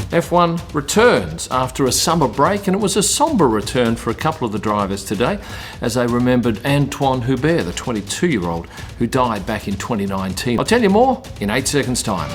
F1 returns after a summer break, and it was a sombre return for a couple of the drivers today as they remembered Antoine Hubert, the 22-year-old who died back in 2019. I'll tell you more in 8 seconds' time.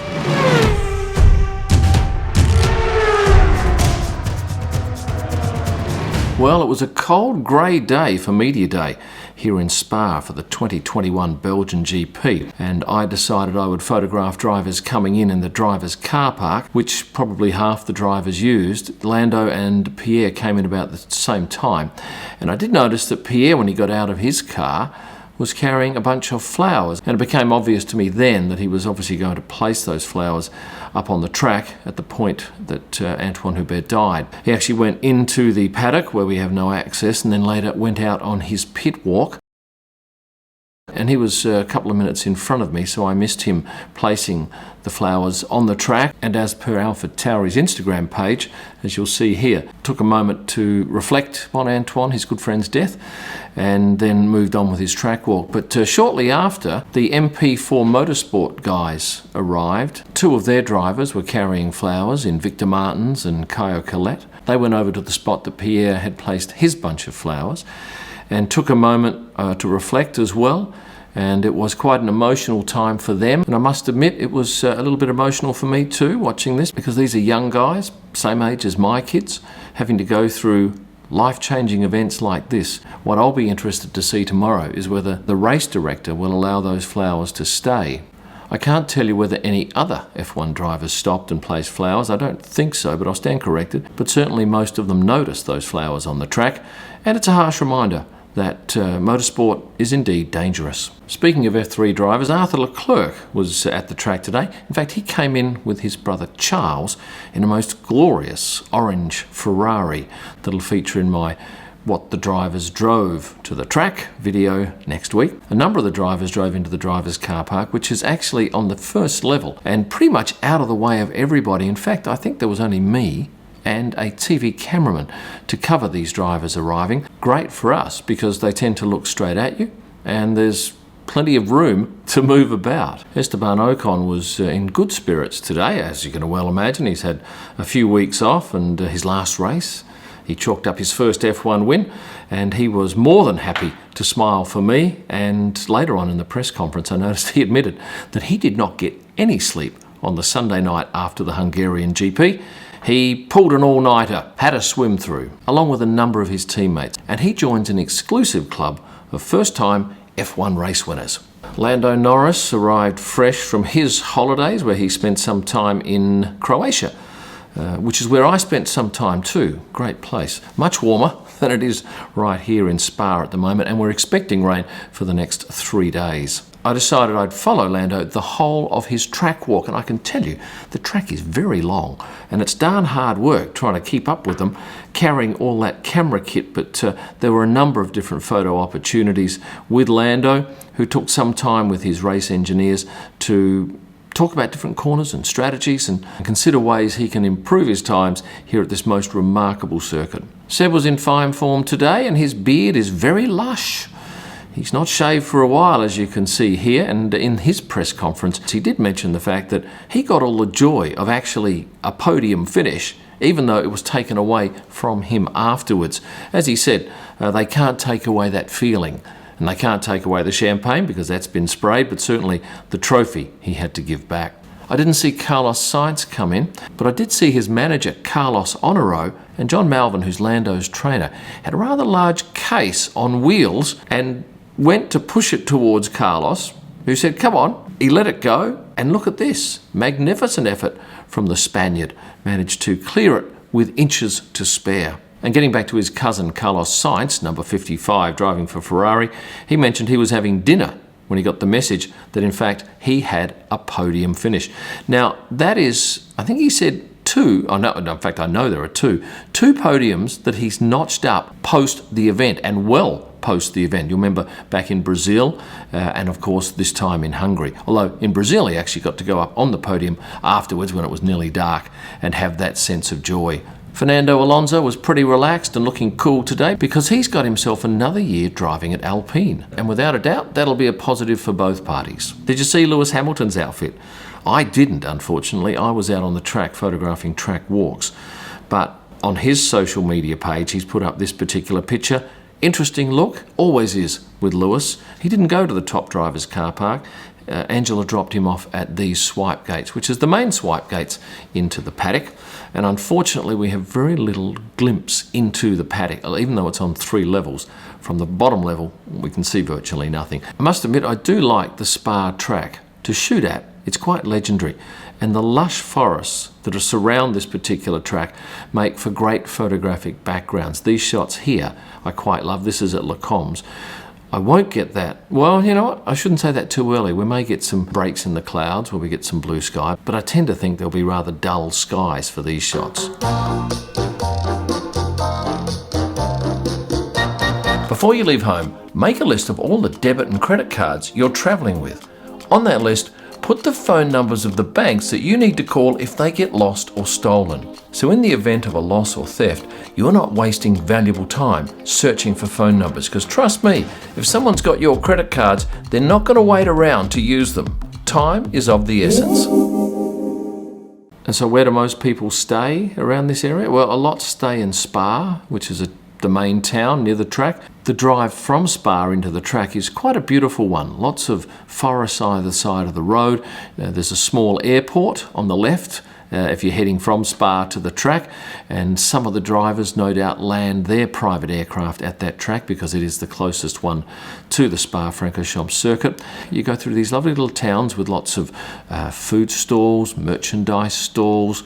Well, it was a cold, grey day for Media Day here in Spa for the 2021 Belgian GP, and I decided I would photograph drivers coming in the drivers' car park, which probably half the drivers used. Lando and Pierre came in about the same time, and I did notice that Pierre, when he got out of his car, was carrying a bunch of flowers, and it became obvious to me then that he was obviously going to place those flowers up on the track at the point that Antoine Hubert died. He actually went into the paddock where we have no access, and then later went out on his pit walk, and he was a couple of minutes in front of me, so I missed him placing the flowers on the track. And as per AlphaTauri's Instagram page, as you'll see here, took a moment to reflect on Antoine, his good friend's death, and then moved on with his track walk. But shortly after, the MP4 Motorsport guys arrived. Two of their drivers were carrying flowers in Victor Martins and Caio Collet. They went over to the spot that Pierre had placed his bunch of flowers and took a moment to reflect as well. And it was quite an emotional time for them. And I must admit, it was a little bit emotional for me too, watching this, because these are young guys, same age as my kids, having to go through life-changing events like this. What I'll be interested to see tomorrow is whether the race director will allow those flowers to stay. I can't tell you whether any other F1 drivers stopped and placed flowers. I don't think so, but I'll stand corrected. But certainly most of them noticed those flowers on the track, and it's a harsh reminder that motorsport is indeed dangerous. Speaking of F3 drivers, Arthur Leclerc was at the track today. In fact, he came in with his brother Charles in a most glorious orange Ferrari that'll feature in my What the Drivers Drove to the Track video next week. A number of the drivers drove into the drivers' car park, which is actually on the first level and pretty much out of the way of everybody. In fact, I think there was only me and a TV cameraman to cover these drivers arriving. Great for us because they tend to look straight at you and there's plenty of room to move about. Esteban Ocon was in good spirits today, as you can well imagine. He's had a few weeks off, and his last race, he chalked up his first F1 win, and he was more than happy to smile for me. And later on in the press conference, I noticed he admitted that he did not get any sleep on the Sunday night after the Hungarian GP. He pulled an all-nighter, had a swim through, along with a number of his teammates, and he joins an exclusive club of first-time F1 race winners. Lando Norris arrived fresh from his holidays, where he spent some time in Croatia, which is where I spent some time too. Great place. Much warmer than it is right here in Spa at the moment, and we're expecting rain for the next 3 days. I decided I'd follow Lando the whole of his track walk, and I can tell you the track is very long and it's darn hard work trying to keep up with them, carrying all that camera kit. But there were a number of different photo opportunities with Lando, who took some time with his race engineers to talk about different corners and strategies and consider ways he can improve his times here at this most remarkable circuit. Seb was in fine form today, and his beard is very lush. He's not shaved for a while, as you can see here, and in his press conference he did mention the fact that he got all the joy of actually a podium finish, even though it was taken away from him afterwards. As he said, they can't take away that feeling, and they can't take away the champagne because that's been sprayed, but certainly the trophy he had to give back. I didn't see Carlos Sainz come in, but I did see his manager Carlos Honoro, and John Malvin, who's Lando's trainer, had a rather large case on wheels and went to push it towards Carlos, who said, "Come on." He let it go, and look at this. Magnificent effort from the Spaniard. Managed to clear it with inches to spare. And getting back to his cousin Carlos Sainz, number 55, driving for Ferrari, he mentioned he was having dinner when he got the message that in fact he had a podium finish. Now that is, I think he said in fact I know there are two podiums that he's notched up post the event, and well post the event. You'll remember back in Brazil and of course this time in Hungary. Although in Brazil he actually got to go up on the podium afterwards when it was nearly dark and have that sense of joy. Fernando Alonso was pretty relaxed and looking cool today because he's got himself another year driving at Alpine. And without a doubt, that'll be a positive for both parties. Did you see Lewis Hamilton's outfit? I didn't, unfortunately. I was out on the track photographing track walks. But on his social media page, he's put up this particular picture. Interesting look, always is with Lewis. He didn't go to the top driver's car park. Angela dropped him off at these swipe gates, which is the main swipe gates into the paddock. And unfortunately, we have very little glimpse into the paddock, even though it's on 3 levels. From the bottom level, we can see virtually nothing. I must admit, I do like the Spa track to shoot at. It's quite legendary. And the lush forests that surround this particular track make for great photographic backgrounds. These shots here, I quite love. This is at Lacombs. I won't get that. Well, you know what? I shouldn't say that too early. We may get some breaks in the clouds where we get some blue sky, but I tend to think there'll be rather dull skies for these shots. Before you leave home, make a list of all the debit and credit cards you're travelling with. On that list, put the phone numbers of the banks that you need to call if they get lost or stolen. So in the event of a loss or theft, you're not wasting valuable time searching for phone numbers, because trust me, if someone's got your credit cards, they're not going to wait around to use them. Time is of the essence. And so where do most people stay around this area? Well, a lot stay in Spa, which is the main town near the track. The drive from Spa into the track is quite a beautiful one. Lots of forests either side of the road. There's a small airport on the left if you're heading from Spa to the track, and some of the drivers no doubt land their private aircraft at that track because it is the closest one to the Spa-Francorchamps circuit. You go through these lovely little towns with lots of food stalls, merchandise stalls.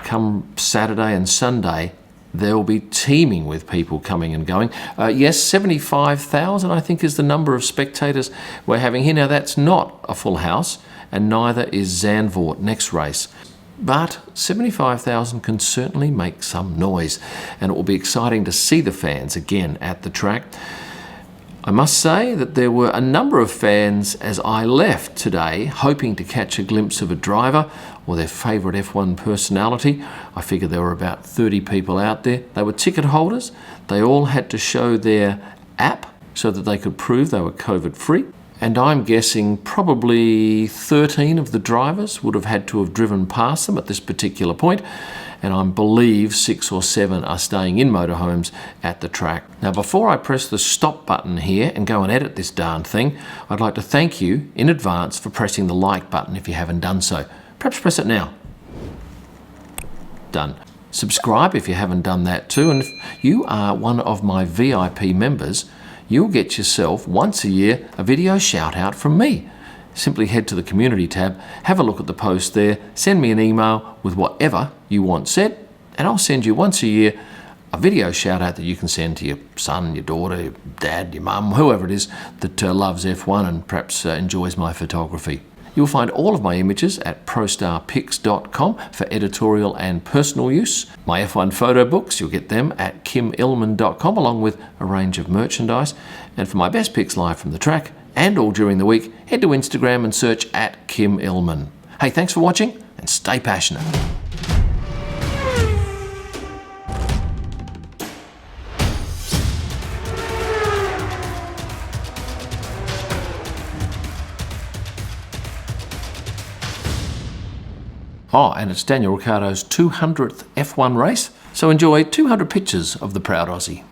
Come Saturday and Sunday, they'll be teeming with people coming and going. Yes, 75,000 I think is the number of spectators we're having here. Now that's not a full house, and neither is Zandvoort next race. But 75,000 can certainly make some noise, and it will be exciting to see the fans again at the track. I must say that there were a number of fans as I left today hoping to catch a glimpse of a driver or their favourite F1 personality. I figured there were about 30 people out there. They were ticket holders. They all had to show their app so that they could prove they were COVID-free. And I'm guessing probably 13 of the drivers would have had to have driven past them at this particular point. And I believe 6 or 7 are staying in motorhomes at the track. Now, before I press the stop button here and go and edit this darn thing, I'd like to thank you in advance for pressing the like button if you haven't done so. Perhaps press it now. Done. Subscribe if you haven't done that too. And if you are one of my VIP members, you'll get yourself once a year a video shout out from me. Simply head to the community tab, have a look at the post there, send me an email with whatever you want said, and I'll send you once a year a video shout out that you can send to your son, your daughter, your dad, your mum, whoever it is that loves F1 and perhaps enjoys my photography. You'll find all of my images at prostarpics.com for editorial and personal use. My F1 photo books, you'll get them at kimillman.com along with a range of merchandise. And for my best pics live from the track and all during the week, head to Instagram and search at Kim Illman. Hey, thanks for watching and stay passionate. Oh, and it's Daniel Ricciardo's 200th F1 race, so enjoy 200 pictures of the proud Aussie.